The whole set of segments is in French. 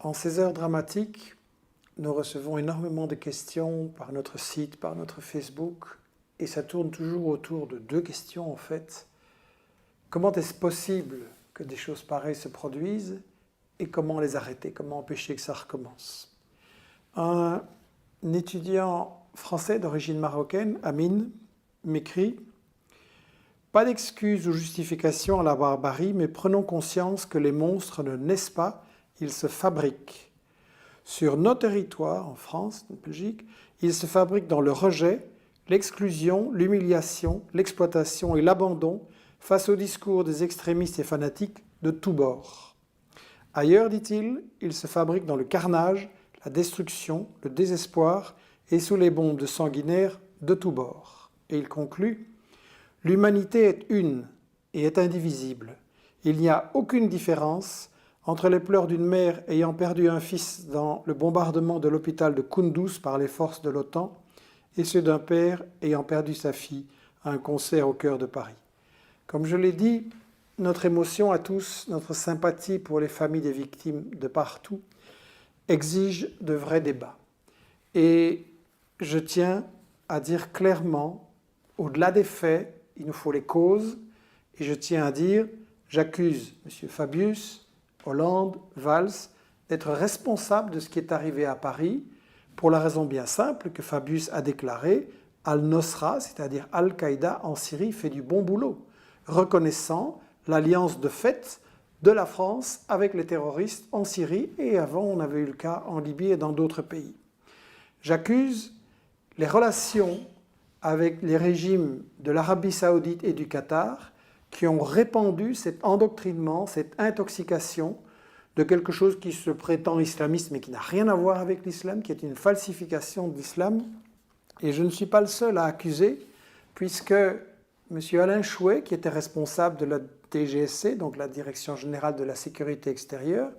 En ces heures dramatiques, nous recevons énormément de questions par notre site, par notre Facebook, et ça tourne toujours autour de deux questions en fait. Comment est-ce possible que des choses pareilles se produisent et comment les arrêter, comment empêcher que ça recommence? Un étudiant français d'origine marocaine, Amine, m'écrit « Pas d'excuses ou justification à la barbarie, mais prenons conscience que les monstres ne naissent pas, ils se fabriquent. Sur nos territoires, en France, en Belgique, ils se fabriquent dans le rejet, l'exclusion, l'humiliation, l'exploitation et l'abandon face au discours des extrémistes et fanatiques de tous bords. Ailleurs, dit-il, ils se fabriquent dans le carnage, la destruction, le désespoir et sous les bombes de sanguinaires de tous bords. » Et il conclut « L'humanité est une et est indivisible. Il n'y a aucune différence entre les pleurs d'une mère ayant perdu un fils dans le bombardement de l'hôpital de Kunduz par les forces de l'OTAN et ceux d'un père ayant perdu sa fille à un concert au cœur de Paris. Comme je l'ai dit, notre émotion à tous, notre sympathie pour les familles des victimes de partout, exige de vrais débats. Et je tiens à dire clairement, au-delà des faits, il nous faut les causes, et je tiens à dire, j'accuse M. Fabius, Hollande, Valls, d'être responsables de ce qui est arrivé à Paris, pour la raison bien simple que Fabius a déclaré « Al-Nosra », c'est-à-dire Al-Qaïda en Syrie, fait du bon boulot, reconnaissant l'alliance de fait de la France avec les terroristes en Syrie, et avant on avait eu le cas en Libye et dans d'autres pays. J'accuse les relations avec les régimes de l'Arabie Saoudite et du Qatar qui ont répandu cet endoctrinement, cette intoxication de quelque chose qui se prétend islamiste mais qui n'a rien à voir avec l'islam, qui est une falsification de l'islam. Et je ne suis pas le seul à accuser, puisque M. Alain Chouet, qui était responsable de la DGSC, donc la Direction Générale de la Sécurité Extérieure,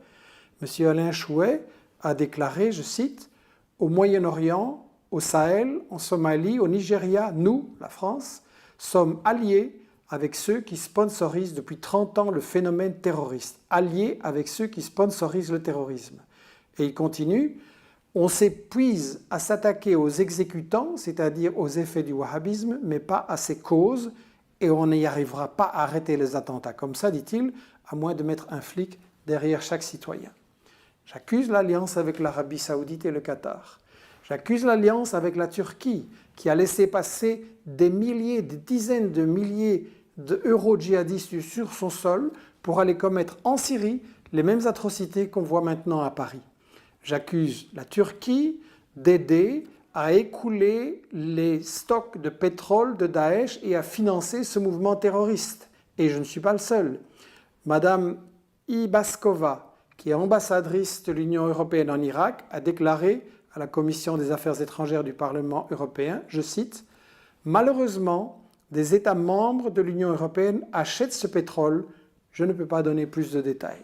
M. Alain Chouet a déclaré, je cite, « Au Moyen-Orient, au Sahel, en Somalie, au Nigeria, nous, la France, sommes alliés avec ceux qui sponsorisent depuis 30 ans le phénomène terroriste, alliés avec ceux qui sponsorisent le terrorisme. » Et il continue, « On s'épuise à s'attaquer aux exécutants, c'est-à-dire aux effets du wahhabisme, mais pas à ses causes, et on n'y arrivera pas à arrêter les attentats comme ça, dit-il, à moins de mettre un flic derrière chaque citoyen. » J'accuse l'alliance avec l'Arabie Saoudite et le Qatar. J'accuse l'alliance avec la Turquie, qui a laissé passer des milliers, des dizaines de milliers d'euros djihadistes sur son sol pour aller commettre en Syrie les mêmes atrocités qu'on voit maintenant à Paris. J'accuse la Turquie d'aider à écouler les stocks de pétrole de Daesh et à financer ce mouvement terroriste. Et je ne suis pas le seul. Madame Ibaskova, qui est ambassadrice de l'Union européenne en Irak, a déclaré à la Commission des Affaires étrangères du Parlement européen, je cite, « Malheureusement, des États membres de l'Union européenne achètent ce pétrole, je ne peux pas donner plus de détails. »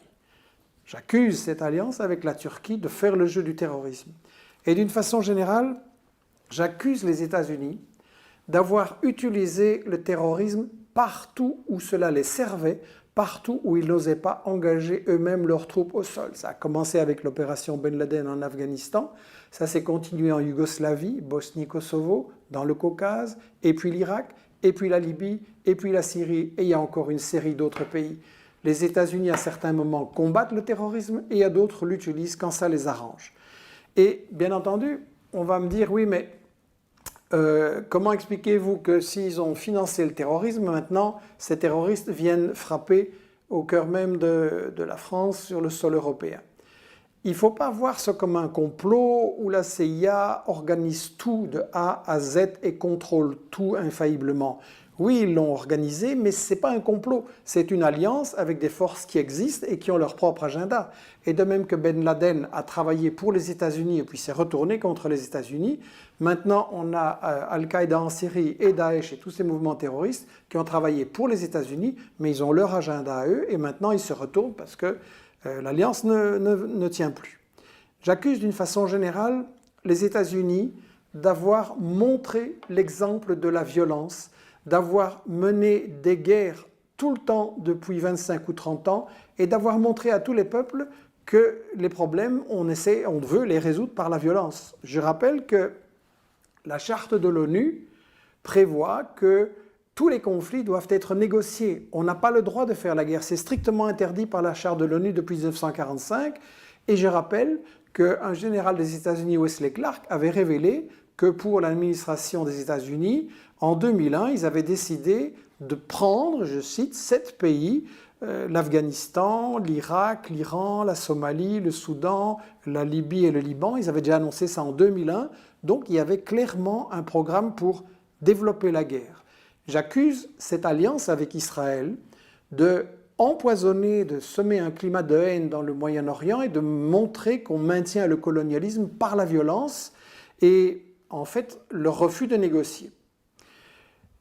J'accuse cette alliance avec la Turquie de faire le jeu du terrorisme. Et d'une façon générale, j'accuse les États-Unis d'avoir utilisé le terrorisme partout où cela les servait, partout où ils n'osaient pas engager eux-mêmes leurs troupes au sol. Ça a commencé avec l'opération Ben Laden en Afghanistan, ça s'est continué en Yougoslavie, Bosnie-Kosovo, dans le Caucase, et puis l'Irak, et puis la Libye, et puis la Syrie, et il y a encore une série d'autres pays. Les États-Unis, à certains moments, combattent le terrorisme, et à d'autres l'utilisent quand ça les arrange. Et bien entendu, on va me dire, oui, mais comment expliquez-vous que s'ils ont financé le terrorisme, maintenant, ces terroristes viennent frapper au cœur même de la France sur le sol européen? Il ne faut pas voir ça comme un complot où la CIA organise tout de A à Z et contrôle tout infailliblement. Oui, ils l'ont organisé, mais ce n'est pas un complot. C'est une alliance avec des forces qui existent et qui ont leur propre agenda. Et de même que Ben Laden a travaillé pour les États-Unis et puis s'est retourné contre les États-Unis, maintenant on a Al-Qaïda en Syrie et Daesh et tous ces mouvements terroristes qui ont travaillé pour les États-Unis, mais ils ont leur agenda à eux et maintenant ils se retournent parce que l'alliance ne tient plus. J'accuse d'une façon générale les États-Unis d'avoir montré l'exemple de la violence, d'avoir mené des guerres tout le temps depuis 25 ou 30 ans et d'avoir montré à tous les peuples que les problèmes, on veut les résoudre par la violence. Je rappelle que la charte de l'ONU prévoit que tous les conflits doivent être négociés. On n'a pas le droit de faire la guerre. C'est strictement interdit par la charte de l'ONU depuis 1945. Et je rappelle qu'un général des États-Unis, Wesley Clark, avait révélé que pour l'administration des États-Unis, en 2001, ils avaient décidé de prendre, je cite, 7 pays, l'Afghanistan, l'Irak, l'Iran, la Somalie, le Soudan, la Libye et le Liban. Ils avaient déjà annoncé ça en 2001. Donc il y avait clairement un programme pour développer la guerre. J'accuse cette alliance avec Israël de empoisonner, de semer un climat de haine dans le Moyen-Orient et de montrer qu'on maintient le colonialisme par la violence et en fait le refus de négocier.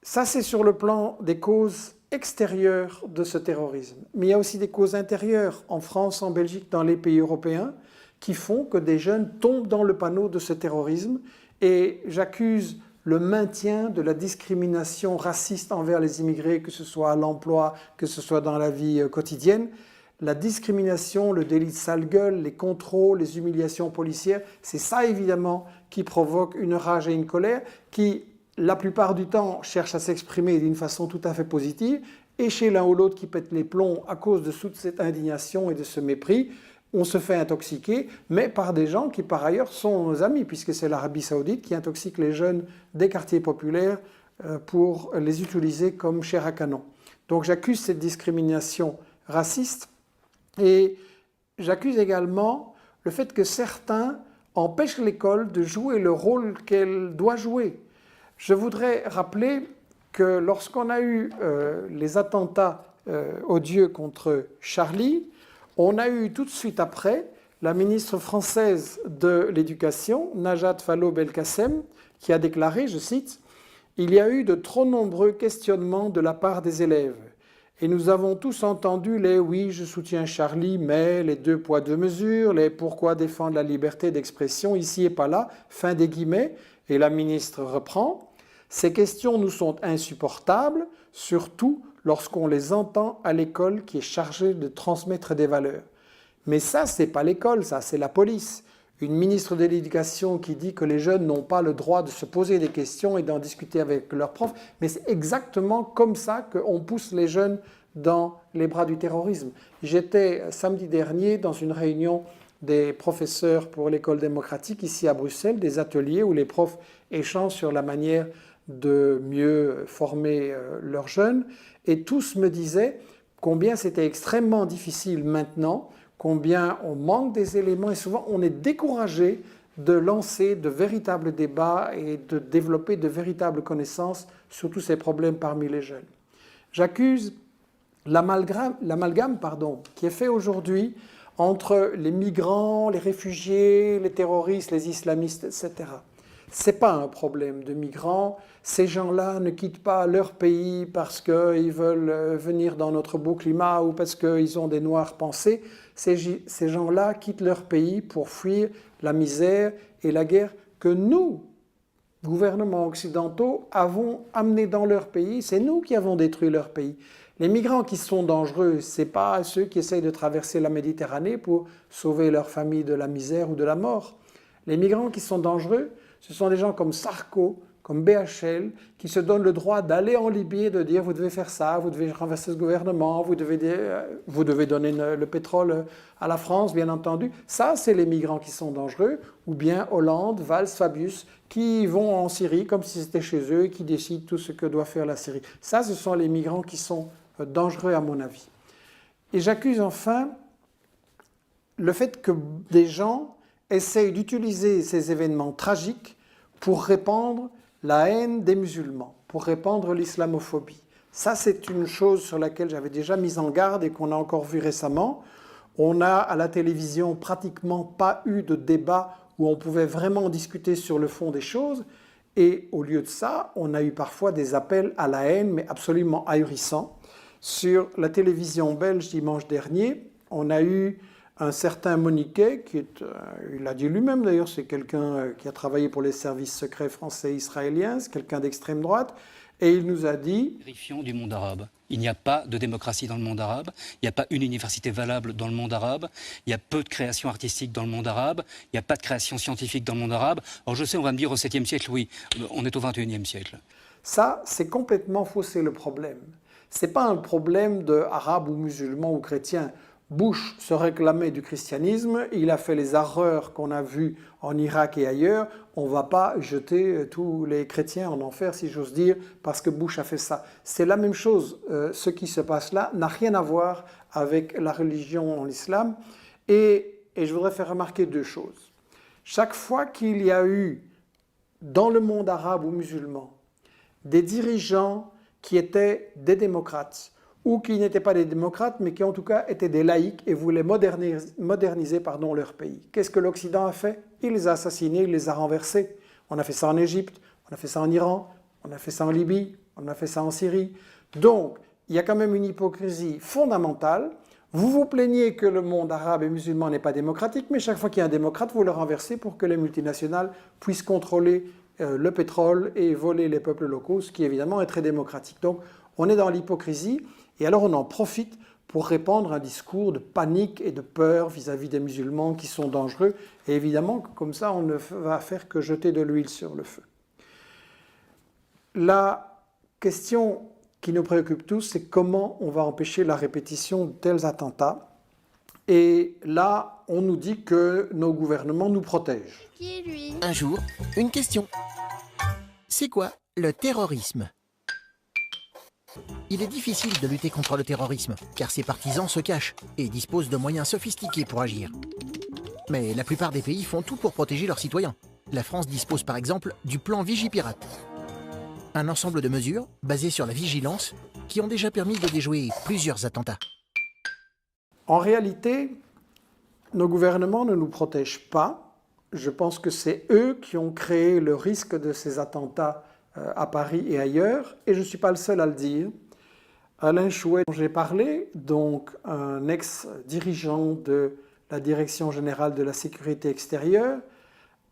Ça, c'est sur le plan des causes extérieures de ce terrorisme. Mais il y a aussi des causes intérieures en France, en Belgique, dans les pays européens qui font que des jeunes tombent dans le panneau de ce terrorisme et j'accuse le maintien de la discrimination raciste envers les immigrés, que ce soit à l'emploi, que ce soit dans la vie quotidienne. La discrimination, le délit de sale gueule, les contrôles, les humiliations policières, c'est ça évidemment qui provoque une rage et une colère qui, la plupart du temps, cherchent à s'exprimer d'une façon tout à fait positive et chez l'un ou l'autre qui pète les plombs à cause de toute cette indignation et de ce mépris, on se fait intoxiquer, mais par des gens qui par ailleurs sont nos amis, puisque c'est l'Arabie Saoudite qui intoxique les jeunes des quartiers populaires pour les utiliser comme chair à canon. Donc j'accuse cette discrimination raciste et j'accuse également le fait que certains empêchent l'école de jouer le rôle qu'elle doit jouer. Je voudrais rappeler que lorsqu'on a eu les attentats odieux contre Charlie, on a eu tout de suite après la ministre française de l'Éducation, Najat Vallaud-Belkacem, qui a déclaré, je cite, « Il y a eu de trop nombreux questionnements de la part des élèves. Et nous avons tous entendu les « oui, je soutiens Charlie, mais les 2 poids 2 mesures, les « pourquoi défendre la liberté d'expression ici et pas là », fin des guillemets. » Et la ministre reprend, « Ces questions nous sont insupportables, surtout lorsqu'on les entend à l'école qui est chargée de transmettre des valeurs. » Mais ça, c'est pas l'école, ça, c'est la police. Une ministre de l'Éducation qui dit que les jeunes n'ont pas le droit de se poser des questions et d'en discuter avec leurs profs, mais c'est exactement comme ça qu'on pousse les jeunes dans les bras du terrorisme. J'étais samedi dernier dans une réunion des professeurs pour l'école démocratique ici à Bruxelles, des ateliers où les profs échangent sur la manière de mieux former leurs jeunes. Et tous me disaient combien c'était extrêmement difficile maintenant, combien on manque des éléments et souvent on est découragé de lancer de véritables débats et de développer de véritables connaissances sur tous ces problèmes parmi les jeunes. J'accuse l'amalgame qui est fait aujourd'hui entre les migrants, les réfugiés, les terroristes, les islamistes, etc. Ce n'est pas un problème de migrants. Ces gens-là ne quittent pas leur pays parce qu'ils veulent venir dans notre beau climat ou parce qu'ils ont des noires pensées. Ces gens-là quittent leur pays pour fuir la misère et la guerre que nous, gouvernements occidentaux, avons amenés dans leur pays. C'est nous qui avons détruit leur pays. Les migrants qui sont dangereux, ce n'est pas ceux qui essayent de traverser la Méditerranée pour sauver leur famille de la misère ou de la mort. Les migrants qui sont dangereux, ce sont des gens comme Sarko, comme BHL, qui se donnent le droit d'aller en Libye et de dire vous devez faire ça, vous devez renverser ce gouvernement, vous devez donner le pétrole à la France, bien entendu. Ça, c'est les migrants qui sont dangereux, ou bien Hollande, Valls, Fabius, qui vont en Syrie comme si c'était chez eux et qui décident tout ce que doit faire la Syrie. Ça, ce sont les migrants qui sont dangereux à mon avis. Et j'accuse enfin le fait que des gens essayent d'utiliser ces événements tragiques pour répandre la haine des musulmans, pour répandre l'islamophobie. Ça, c'est une chose sur laquelle j'avais déjà mis en garde et qu'on a encore vu récemment. On a à la télévision pratiquement pas eu de débat où on pouvait vraiment discuter sur le fond des choses. Et au lieu de ça, on a eu parfois des appels à la haine, mais absolument ahurissants. Sur la télévision belge dimanche dernier, on a eu un certain Moniquet, il l'a dit lui-même d'ailleurs, c'est quelqu'un qui a travaillé pour les services secrets français et israéliens, c'est quelqu'un d'extrême droite, Et il nous a dit... Vérifiant du monde arabe. Il n'y a pas de démocratie dans le monde arabe, il n'y a pas une université valable dans le monde arabe, il y a peu de création artistique dans le monde arabe, il n'y a pas de création scientifique dans le monde arabe. Alors je sais, on va me dire au 7e siècle, oui, on est au 21e siècle. Ça, c'est complètement faussé le problème. Ce n'est pas un problème d'arabe ou musulman ou chrétien. Bush se réclamait du christianisme, il a fait les erreurs qu'on a vues en Irak et ailleurs. On ne va pas jeter tous les chrétiens en enfer, si j'ose dire, parce que Bush a fait ça. C'est la même chose. Ce qui se passe là n'a rien à voir avec la religion en islam. Et je voudrais faire remarquer deux choses. Chaque fois qu'il y a eu, dans le monde arabe ou musulman, des dirigeants qui étaient des démocrates, ou qui n'étaient pas des démocrates, mais qui en tout cas étaient des laïcs et voulaient moderniser leur pays. Qu'est-ce que l'Occident a fait? Il les a assassinés, il les a renversés. On a fait ça en Égypte, on a fait ça en Iran, on a fait ça en Libye, on a fait ça en Syrie. Donc, il y a quand même une hypocrisie fondamentale. Vous vous plaignez que le monde arabe et musulman n'est pas démocratique, mais chaque fois qu'il y a un démocrate, vous le renversez pour que les multinationales puissent contrôler le pétrole et voler les peuples locaux, ce qui évidemment est très démocratique. Donc, on est dans l'hypocrisie. Et alors on en profite pour répandre un discours de panique et de peur vis-à-vis des musulmans qui sont dangereux. Et évidemment, comme ça, on ne va faire que jeter de l'huile sur le feu. La question qui nous préoccupe tous, c'est comment on va empêcher la répétition de tels attentats. Et là, on nous dit que nos gouvernements nous protègent. Qui est lui? Un jour, une question. C'est quoi le terrorisme ? Il est difficile de lutter contre le terrorisme, car ses partisans se cachent et disposent de moyens sophistiqués pour agir. Mais la plupart des pays font tout pour protéger leurs citoyens. La France dispose par exemple du plan Vigipirate. Un ensemble de mesures basées sur la vigilance qui ont déjà permis de déjouer plusieurs attentats. En réalité, nos gouvernements ne nous protègent pas. Je pense que c'est eux qui ont créé le risque de ces attentats à Paris et ailleurs, et je ne suis pas le seul à le dire. Alain Chouet, dont j'ai parlé, donc un ex-dirigeant de la Direction générale de la sécurité extérieure,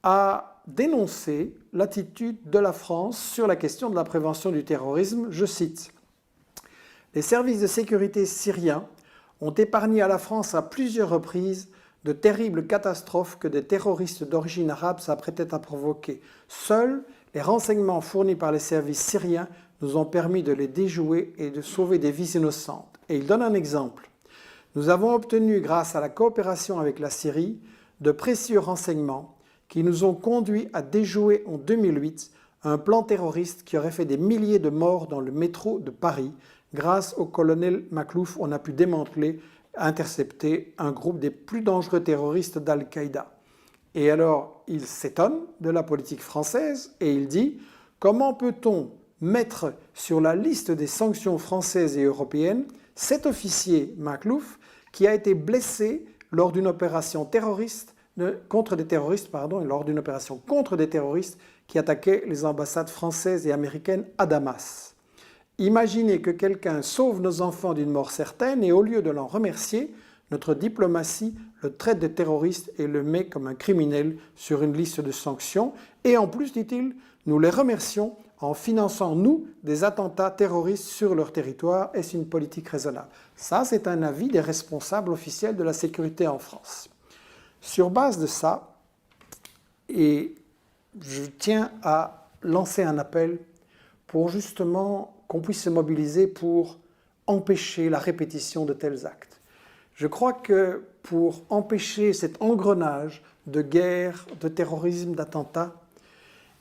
a dénoncé l'attitude de la France sur la question de la prévention du terrorisme. Je cite : « Les services de sécurité syriens ont épargné à la France à plusieurs reprises de terribles catastrophes que des terroristes d'origine arabe s'apprêtaient à provoquer. Seuls les renseignements fournis par les services syriens nous ont permis de les déjouer et de sauver des vies innocentes. » Et il donne un exemple. « Nous avons obtenu, grâce à la coopération avec la Syrie, de précieux renseignements qui nous ont conduits à déjouer en 2008 un plan terroriste qui aurait fait des milliers de morts dans le métro de Paris. Grâce au colonel Maklouf, on a pu démanteler, intercepter un groupe des plus dangereux terroristes d'Al-Qaïda. » Et alors, il s'étonne de la politique française et il dit « Comment peut-on mettre sur la liste des sanctions françaises et européennes cet officier Maklouf qui a été blessé lors d'une opération contre des terroristes qui attaquaient les ambassades françaises et américaines à Damas. Imaginez que quelqu'un sauve nos enfants d'une mort certaine et au lieu de l'en remercier, notre diplomatie le traite de terroriste et le met comme un criminel sur une liste de sanctions. Et en plus, dit-il, nous les remercions en finançant, nous, des attentats terroristes sur leur territoire. Est-ce une politique raisonnable ? Ça, c'est un avis des responsables officiels de la sécurité en France. Sur base de ça, et je tiens à lancer un appel pour justement qu'on puisse se mobiliser pour empêcher la répétition de tels actes. Je crois que pour empêcher cet engrenage de guerre, de terrorisme, d'attentats,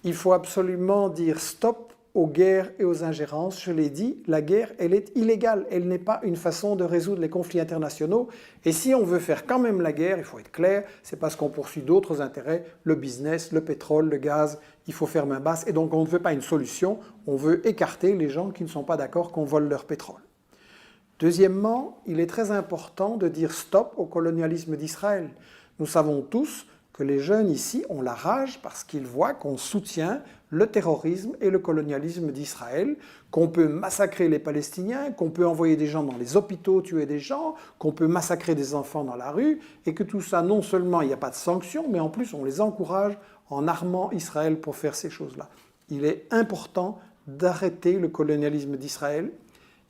il faut absolument dire stop aux guerres et aux ingérences. Je l'ai dit, la guerre, elle est illégale. Elle n'est pas une façon de résoudre les conflits internationaux. Et si on veut faire quand même la guerre, il faut être clair, c'est parce qu'on poursuit d'autres intérêts, le business, le pétrole, le gaz, il faut faire main basse. Et donc on ne veut pas une solution, on veut écarter les gens qui ne sont pas d'accord qu'on vole leur pétrole. Deuxièmement, il est très important de dire stop au colonialisme d'Israël. Nous savons tous que les jeunes ici ont la rage parce qu'ils voient qu'on soutient le terrorisme et le colonialisme d'Israël, qu'on peut massacrer les Palestiniens, qu'on peut envoyer des gens dans les hôpitaux, tuer des gens, qu'on peut massacrer des enfants dans la rue, et que tout ça, non seulement il n'y a pas de sanctions, mais en plus on les encourage en armant Israël pour faire ces choses-là. Il est important d'arrêter le colonialisme d'Israël.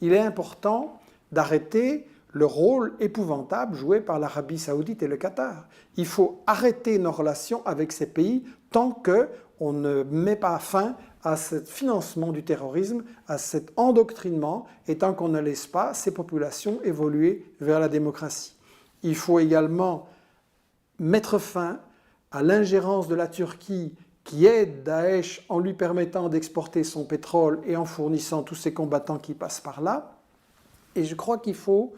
Il est important d'arrêter le rôle épouvantable joué par l'Arabie saoudite et le Qatar. Il faut arrêter nos relations avec ces pays tant qu'on ne met pas fin à ce financement du terrorisme, à cet endoctrinement, et tant qu'on ne laisse pas ces populations évoluer vers la démocratie. Il faut également mettre fin à l'ingérence de la Turquie qui aide Daesh en lui permettant d'exporter son pétrole et en fournissant tous ses combattants qui passent par là. Et je crois qu'il faut,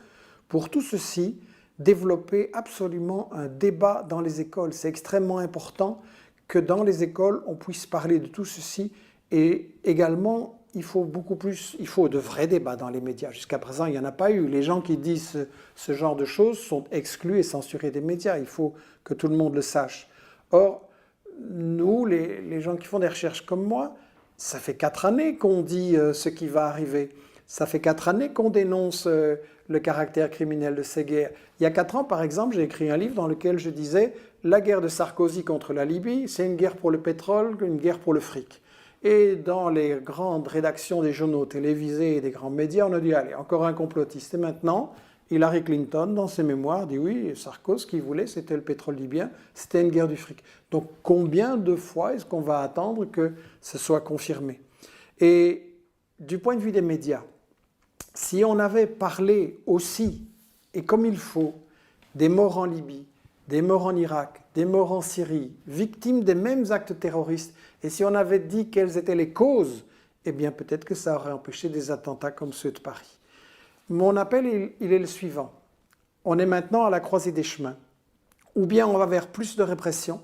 pour tout ceci, développer absolument un débat dans les écoles. C'est extrêmement important que dans les écoles, on puisse parler de tout ceci. Et également, il faut de vrais débats dans les médias. Jusqu'à présent, il n'y en a pas eu. Les gens qui disent ce genre de choses sont exclus et censurés des médias. Il faut que tout le monde le sache. Or, nous, les gens qui font des recherches comme moi, ça fait 4 années qu'on dit ce qui va arriver. Ça fait 4 années qu'on dénonce le caractère criminel de ces guerres. Il y a 4 ans, par exemple, j'ai écrit un livre dans lequel je disais « La guerre de Sarkozy contre la Libye, c'est une guerre pour le pétrole, une guerre pour le fric ». Et dans les grandes rédactions des journaux télévisés et des grands médias, on a dit « Allez, encore un complotiste ». Et maintenant, Hillary Clinton, dans ses mémoires, dit « Oui, Sarkozy, ce qu'il voulait, c'était le pétrole libyen, c'était une guerre du fric ». Donc, combien de fois est-ce qu'on va attendre que ce soit confirmé? Et du point de vue des médias, si on avait parlé aussi, et comme il faut, des morts en Libye, des morts en Irak, des morts en Syrie, victimes des mêmes actes terroristes, et si on avait dit quelles étaient les causes, eh bien peut-être que ça aurait empêché des attentats comme ceux de Paris. Mon appel, il est le suivant. On est maintenant à la croisée des chemins. Ou bien on va vers plus de répression,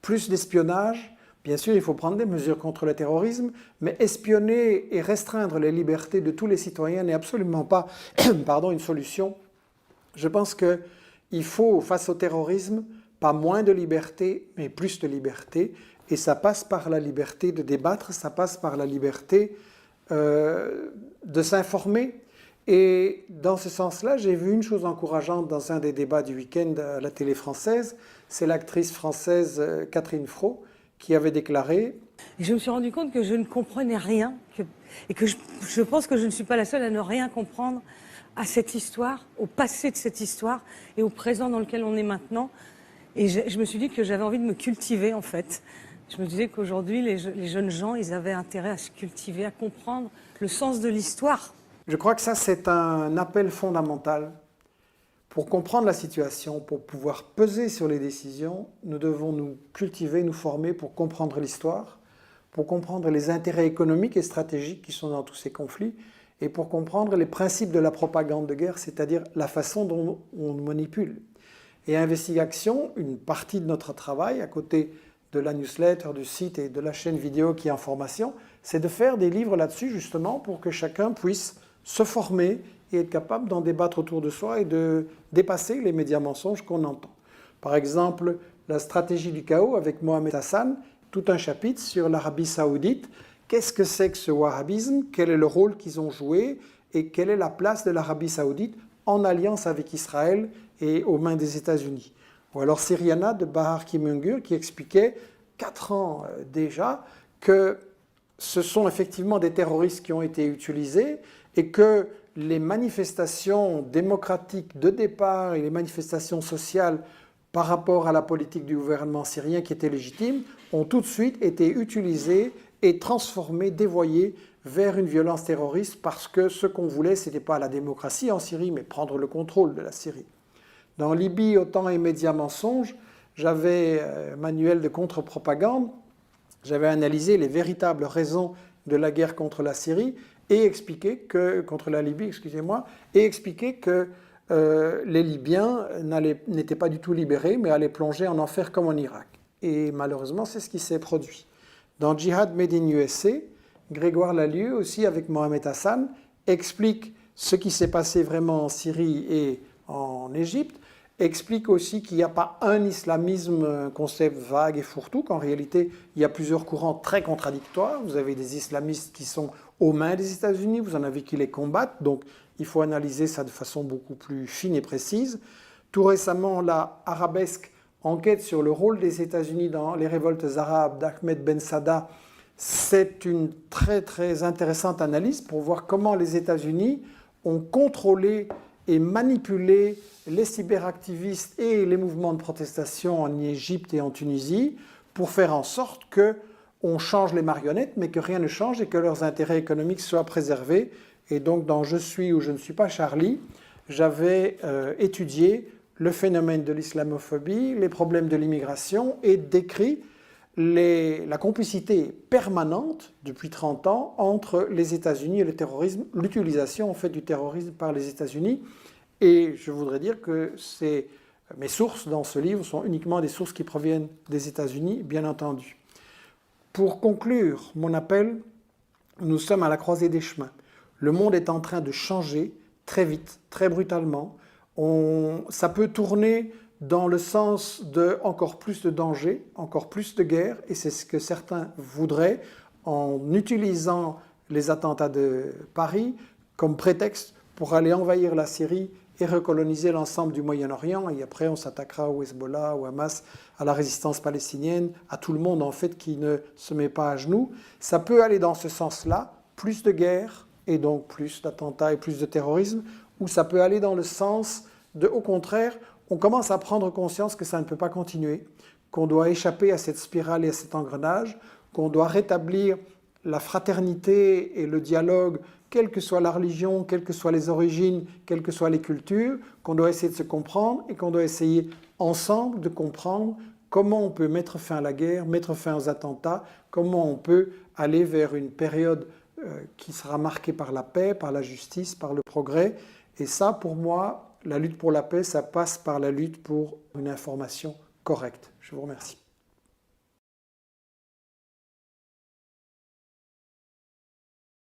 plus d'espionnage. Bien sûr, il faut prendre des mesures contre le terrorisme, mais espionner et restreindre les libertés de tous les citoyens n'est absolument pas une solution. Je pense qu'il faut, face au terrorisme, pas moins de liberté, mais plus de liberté. Et ça passe par la liberté de débattre, ça passe par la liberté de s'informer. Et dans ce sens-là, j'ai vu une chose encourageante dans un des débats du week-end à la télé française. C'est l'actrice française Catherine Fro qui avait déclaré... Et je me suis rendu compte que je ne comprenais rien et que je pense que je ne suis pas la seule à ne rien comprendre à cette histoire, au passé de cette histoire et au présent dans lequel on est maintenant. Et je me suis dit que j'avais envie de me cultiver en fait. Je me disais qu'aujourd'hui, les jeunes gens, ils avaient intérêt à se cultiver, à comprendre le sens de l'histoire. Je crois que ça, c'est un appel fondamental. Pour comprendre la situation, pour pouvoir peser sur les décisions, nous devons nous cultiver, nous former pour comprendre l'histoire, pour comprendre les intérêts économiques et stratégiques qui sont dans tous ces conflits, et pour comprendre les principes de la propagande de guerre, c'est-à-dire la façon dont on manipule. Et Investigation, une partie de notre travail, à côté de la newsletter, du site et de la chaîne vidéo qui est en formation, c'est de faire des livres là-dessus justement pour que chacun puisse se former et être capable d'en débattre autour de soi et de dépasser les médias mensonges qu'on entend. Par exemple, la stratégie du chaos avec Mohamed Hassan, tout un chapitre sur l'Arabie saoudite. Qu'est-ce que c'est que ce wahhabisme? Quel est le rôle qu'ils ont joué? Et quelle est la place de l'Arabie saoudite en alliance avec Israël et aux mains des États-Unis? Ou alors Syriana de Bahar Kimungur qui expliquait 4 ans déjà que ce sont effectivement des terroristes qui ont été utilisés et que les manifestations démocratiques de départ et les manifestations sociales par rapport à la politique du gouvernement syrien qui était légitime ont tout de suite été utilisées et transformées, dévoyées vers une violence terroriste parce que ce qu'on voulait, ce n'était pas la démocratie en Syrie, mais prendre le contrôle de la Syrie. Dans Libye, OTAN et médias mensonges, j'avais un manuel de contre-propagande, j'avais analysé les véritables raisons de la guerre contre la Syrie et expliqué que, contre la Libye, excusez-moi, et expliqué que les Libyens n'étaient pas du tout libérés, mais allaient plonger en enfer comme en Irak. Et malheureusement, c'est ce qui s'est produit. Dans Jihad Made in USA, Grégoire Lalieu, aussi avec Mohamed Hassan, explique ce qui s'est passé vraiment en Syrie et en Égypte, explique aussi qu'il n'y a pas un islamisme, un concept vague et fourre-tout, qu'en réalité, il y a plusieurs courants très contradictoires. Vous avez des islamistes qui sont aux mains des États-Unis, vous en avez qui les combattent, donc il faut analyser ça de façon beaucoup plus fine et précise. Tout récemment, la Arabesque enquête sur le rôle des États-Unis dans les révoltes arabes d'Ahmed Ben Sada C'est une très très intéressante analyse pour voir comment les États-Unis ont contrôlé et manipulé les cyberactivistes et les mouvements de protestation en Égypte et en Tunisie pour faire en sorte qu'on change les marionnettes, mais que rien ne change et que leurs intérêts économiques soient préservés. Et donc dans « Je suis ou je ne suis pas Charlie », j'avais étudié le phénomène de l'islamophobie, les problèmes de l'immigration et décrit la complicité permanente depuis 30 ans entre les États-Unis et le terrorisme, l'utilisation en fait du terrorisme par les États-Unis. Et je voudrais dire que mes sources dans ce livre sont uniquement des sources qui proviennent des États-Unis, bien entendu. Pour conclure mon appel, nous sommes à la croisée des chemins. Le monde est en train de changer très vite, très brutalement. Ça peut tourner dans le sens de encore plus de danger, encore plus de guerre, et c'est ce que certains voudraient en utilisant les attentats de Paris comme prétexte pour aller envahir la Syrie et recoloniser l'ensemble du Moyen-Orient. Et après, on s'attaquera au Hezbollah, au Hamas, à la résistance palestinienne, à tout le monde en fait qui ne se met pas à genoux. Ça peut aller dans ce sens-là, plus de guerre et donc plus d'attentats et plus de terrorisme, ou ça peut aller dans le sens de, au contraire, on commence à prendre conscience que ça ne peut pas continuer, qu'on doit échapper à cette spirale et à cet engrenage, qu'on doit rétablir la fraternité et le dialogue, quelle que soit la religion, quelles que soient les origines, quelles que soient les cultures, qu'on doit essayer de se comprendre et qu'on doit essayer ensemble de comprendre comment on peut mettre fin à la guerre, mettre fin aux attentats, comment on peut aller vers une période qui sera marquée par la paix, par la justice, par le progrès. Et ça, pour moi, la lutte pour la paix, ça passe par la lutte pour une information correcte. Je vous remercie.